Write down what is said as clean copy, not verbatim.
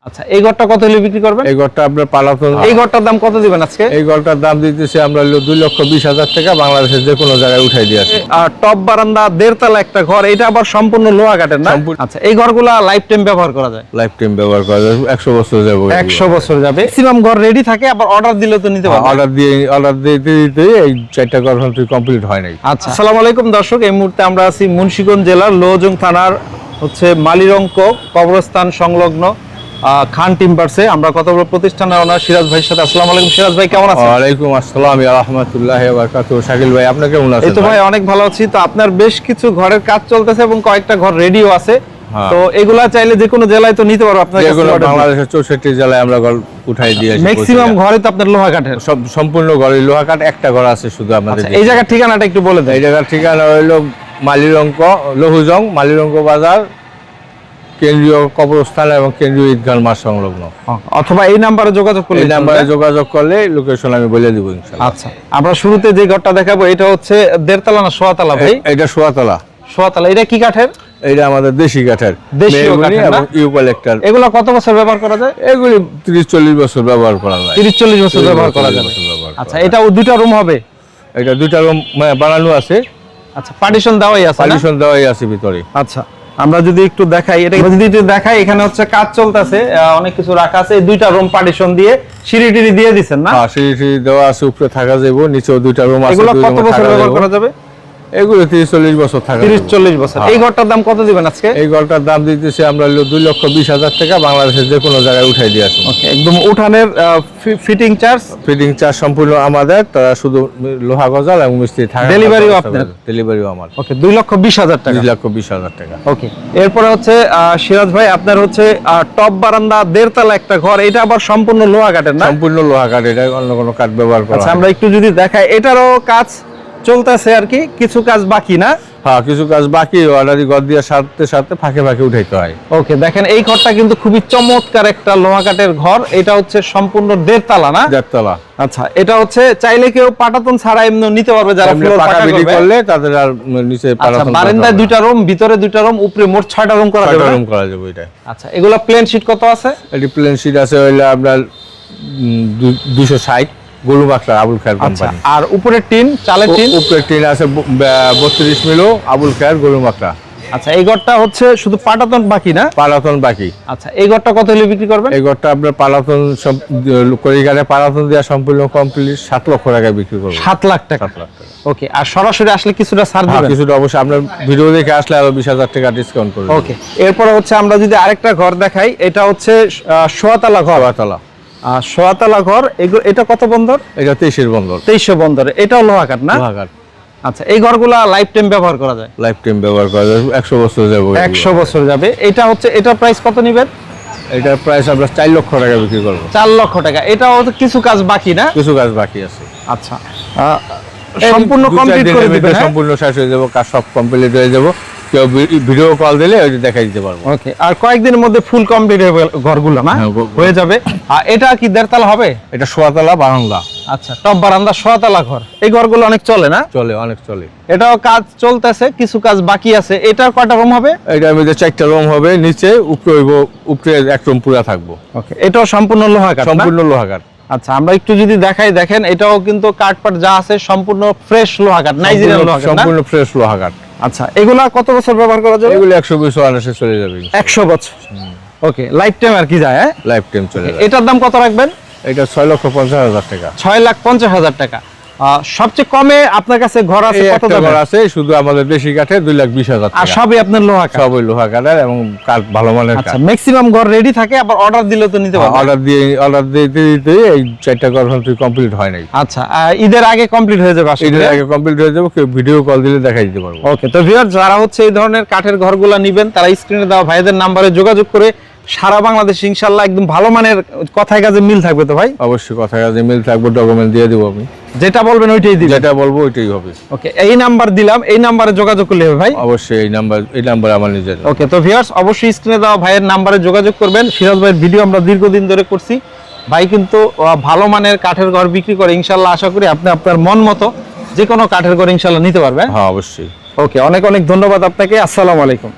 আচ্ছা, এই ঘরটা কত হলে বিক্রি করবেন? এই ঘরটা আপনার পালাতন। এই ঘরটার দাম কত দিবেন আজকে? এই ঘরটার দাম দিতেছি আমরা 2,20,000 টাকা, বাংলাদেশের যে কোনো জায়গায় উঠাই দিয়ে আসি। আর টপ বারান্দা 1.5 তলা একটা ঘর, এটা আবার সম্পূর্ণ লোহা কাঠের না? আচ্ছা, এই ঘরগুলা লাইফ টাইম ব্যবহার করা যায়? লাইফ টাইম ব্যবহার করা যায়, 100 বছর যাবে। 100 বছর যাবে। ম্যাক্সিমাম ঘর রেডি থাকে, আবার অর্ডার দিলে তো নিতে পারবেন। অর্ডার দিতে এই 4টা ঘর কমপ্লিট হয় নাই। আচ্ছা, আসসালামু আলাইকুম দর্শক, এই মুহূর্তে আমরা আছি মুন্সিগঞ্জ জেলার লোহজং থানার মালিরঙ্ক কবরস্থান সংলগ্ন খান টিম্বারসে। আমরা কথা বলবো প্রতিষ্ঠানের ওনার সিরাজ ভাইয়ের সাথে। আসসালামু আলাইকুম সিরাজ ভাই, কেমন আছেন? ওয়ালাইকুম আসসালাম ওয়া রাহমাতুল্লাহি ওয়া বারাকাতুহু। শাকিল ভাই, আপনি কেমন আছেন? এই তো ভাই অনেক ভালো আছি। তো আপনার বেশ কিছু ঘরের কাজ চলতেছে এবং কয়েকটা ঘর রেডিও আছে, তো এগুলা চাইলে যে কোনো জেলায় তো নিতে পারবো আপনার কাছে? বাংলাদেশের 64 জেলায় আমরা ঘর উঠাই দিয়েছি। ম্যাক্সিমাম ঘরে তো আপনার লোহা কাঠের? সম্পূর্ণ ঘরে লোহা কাঠ, একটা ঘর আছে শুধু আমাদের। এই জায়গার ঠিকানাটা একটু বলে দেন। এই জায়গার ঠিকানা হলো মালিরঙ্ক, লোহজং, মালিরঙ্ক বাজার, কেন্দ্রীয় কবরস্থান এবং কেন্দ্রীয় ঈদগাহ মাঠ সংলগ্ন। অথবা এই নাম্বারে যোগাযোগ করলে, এই নাম্বারে যোগাযোগ করলে লোকেশন আমি বলে দিব ইনশাআল্লাহ। আচ্ছা, আমরা শুরুতে যে ঘরটা দেখাবো এটা হচ্ছে 1.5 তলা না 1.5 তলা ভাই? এটা 1.5 তলা। 1.5 তলা। এটা কি কাঠের? এটা আমাদের দেশি কাঠের, দেশীয় কাঠের এবং ইউক্যালিপটাস। এগুলো কত বছর ব্যবহার করা যায়? এগুলি 30-40 বছর ব্যবহার করা যায়। 30-40 বছর ব্যবহার করা যায়। আচ্ছা, এটা দুটো রুম হবে? এটা দুটো রুম বানানো আছে। আচ্ছা, পার্টিশন দেওয়াই আছে? পার্টিশন দেওয়াই আছে ভিতরে। আচ্ছা, আমরা যদি একটু দেখাই, এটা যদি একটু দেখাই, এখানে হচ্ছে কাজ চলতেছে, অনেক কিছু রাখা আছে। দুইটা রুম পার্টিশন দিয়ে সিঁড়ি টিড়ি দিয়ে দিবেন না? হ্যাঁ, সিঁড়ি দেওয়া আছে, উপরে থাকা যাবে, নিচেও দুইটা রুম আছে। এগুলো কত বছর ব্যবহার করা যাবে? এগুলো 30-40 বছর থাকা যাবে। 30-40 বছর। এই ঘরটার দাম কত দিবেন আজকে? এই ঘরটার দাম দিতেছি আমরা 2,20,000 টাকা, বাংলাদেশের যে কোনো জায়গায় উঠাই দিয়ে আসি। ওকে, একদম উঠানের ফিটিং চার্জ? ফিটিং চার্জ সম্পূর্ণ আমাদের, তারা শুধু লোহা গজাল এবং মিস্ত্রি থাকা। ডেলিভারিও আপনার? ডেলিভারিও আমার। ওকে, 2,20,000 টাকা। 2,20,000 টাকা। ওকে, এরপরে হচ্ছে সিরাজ ভাই, আপনার হচ্ছে টপ বারান্দা 1.5 তলা একটা ঘর, এটা আবার সম্পূর্ণ লোহা কাঠের না? সম্পূর্ণ লোহা কাঠ, এটা অন্য কোনো কাঠ ব্যবহার করা। আচ্ছা, আমরা একটু যদি দেখাই, এটারও কাজ চলতেছে আর কি, কিছু কাজ বাকি না? হ্যাঁ, কিছু কাজ বাকি, অলরেডি ঘর দিয়ে সাথে সাথে ফাঁকে ফাঁকে উঠাইতে হয়। ওকে, দেখেন এই ঘরটা কিন্তু খুবই চমৎকার একটা লোহা কাঠের ঘর। এটা হচ্ছে সম্পূর্ণ 1.5 তলা না? 1.5 তলা। আচ্ছা, এটা হচ্ছে চাইলে কেউ পাটাতন ছাড়া এমনি নিতে পারবে, যারা ফ্লোর পাকা করলে তাদের আর নিচে পাটাতন। বারান্দায় 2টা রুম, ভিতরে 2টা রুম, উপরে মোট 6টা রুম করা যাবে। 6টা রুম করা যাবে এটা। আচ্ছা, এগুলা প্লেন শীট কত আছে? এটি প্লেন শীট আছে হইলো আপনার 260 গরু বাকলা, আবুল খায়ের কোম্পানি। আর উপরে টিন, চালের টিন? উপরে টিন আছে 32 মিলো, আবুল খায়ের গরু বাকলা। আচ্ছা, এই ঘরটা হচ্ছে শুধু পাটাতন বাকি না? পালাতন বাকি। আচ্ছা, এই ঘরটা কত হলে বিক্রি করবেন? এই ঘরটা আপনার পালাতন সব করিগারে পালাতন দেওয়া সম্পূর্ণ কমপ্লিট 7 লক্ষ টাকায় বিক্রি করব। 7 লাখ টাকা। 7 লাখ টাকা। ওকে, আর সরাসরি আসলে কিছুটা ছাড় দিবেন? কিছুটা অবশ্যই, আপনার ভিডিও দেখে আসলে আরো 20,000 টাকা ডিসকাউন্ট করব। ওকে, এরপর হচ্ছে আমরা যদি আরেকটা ঘর দেখাই, এটা হচ্ছে 1.5 তলা ঘর। 1.5 তলা। 1.5 তলা ঘর। এটা কত বন্দর? এটা 23 বন্দর। 23 বন্দর। এটাও লোহা কাঠ না? লোহা কাঠ। আচ্ছা, এই ঘরগুলা লাইফ টাইম ব্যবহার করা যায়? লাইফ টাইম ব্যবহার করা যায়, 100 বছর যাবে। 100 বছর যাবে। এটা হচ্ছে, এটার প্রাইস কত নেবেন? এটার প্রাইস আমরা 4 লক্ষ টাকা বিক্রি করব। 4 লক্ষ টাকা। এটাও কিছু কাজ বাকি না? কিছু কাজ বাকি আছে। আচ্ছা, সম্পূর্ণ কমপ্লিট করে দিবেন? সম্পূর্ণ শেষ হয়ে যাবে, কাজ সব কমপ্লিট হয়ে যাবে। কেউ ভিডিও কল দিলে ওই দেখাই দিতে পারবো। ওকে, আর কয়েকদিনের মধ্যে ফুল কমপ্লিট হয়ে ঘরগুলো না হয়ে যাবে। আর এটা কি 1.5 তলা হবে? এটা 1.5 তলা বারান্দা। আচ্ছা, টপ বারান্দা 1.5 তলা ঘর। এই ঘরগুলো অনেক চলে না? চলে, অনেক চলে। এটাও কাজ চলতেছে, কিছু কাজ বাকি আছে। এটার কয়টা রুম হবে? এটার মধ্যে 4টা রুম হবে, নিচে উপরে হইব, উপরে এক রুম পুরো থাকবো। ওকে, এটাও সম্পূর্ণ লোহা কাঠ? সম্পূর্ণ লোহা কাঠ। আচ্ছা, আমরা একটু যদি দেখাই, দেখেন এটাও কিন্তু কাঠপাট যা আছে সম্পূর্ণ ফ্রেশ লোহা কাঠ, নাইজেরিয়ান লোহা কাঠ। সম্পূর্ণ ফ্রেশ লোহা কাঠ। আচ্ছা, এগুলা কত বছর ব্যবহার করা যাবে? এগুলো 100 বছর আনাসে চলে যাবে। 100 বছর। ওকে, লাইফ টাইম আর কি যায়? লাইফ টাইম চলে যাবে। এটার দাম কত রাখবেন? এটা 6,50,000 টাকা। 6,50,000 টাকা। সবচেয়ে কমে আপনার কাছে ঘর আছে কত দামে? ঘর আছে শুধু আমাদের দেশি কাঠে 2,20,000 টাকা। আর সবই আপনার লোহা কাঠ? সবই লোহা কাঠের এবং কাঠ ভালো মানের কাঠ। আচ্ছা, ম্যাক্সিমাম ঘর রেডি থাকে, আবার অর্ডার দিলে তো নিতে পারবেন? অর্ডার দিতে এই 4টা ঘর কমপ্লিট হয় নাই। আচ্ছা, ঈদের আগে কমপ্লিট হয়ে যাবে? ঈদের আগে কমপ্লিট হয়ে যাবে, কেউ ভিডিও কল দিলে দেখাই দিতে পারবো। ওকে, তো ভিউয়ার যারা হচ্ছে এই ধরনের কাঠের ঘরগুলা নেবেন, তারা স্ক্রিনে দেওয়া ভাইদের নাম্বারে যোগাযোগ করে সারা বাংলাদেশ ইনশাআল্লাহ একদম ভালো মানের কথায় কাজে মিল থাকবে তো ভাই? অবশ্যই কথায় কাজে মিল থাকবে, ডকুমেন্ট দিয়ে দেবো আমি। যেটা বলবেন ওইটাই দিবেন? যেটা বলবো ওইটাই হবে। ওকে, এই নাম্বার দিলাম, এই নাম্বারে যোগাযোগ করলে হবে ভাই? অবশ্যই, এই নাম্বার আমার নিজের। ওকে, তো ভিউয়ার্স অবশ্যই স্ক্রিনে দেওয়া ভাইয়ের নাম্বারে যোগাযোগ করবেন। সিরাজ ভাইয়ের ভিডিও আমরা দীর্ঘদিন ধরে করছি। ভাই কিন্তু ভালো মানের কাঠের ঘর বিক্রি করে। ইনশাআল্লাহ আশা করি আপনি আপনার মন মতো যে কোনো কাঠের ঘর ইনশাআল্লাহ নিতে পারবেন। হ্যাঁ, অবশ্যই। ওকে, অনেক অনেক ধন্যবাদ আপনাকে। আসসালামু আলাইকুম।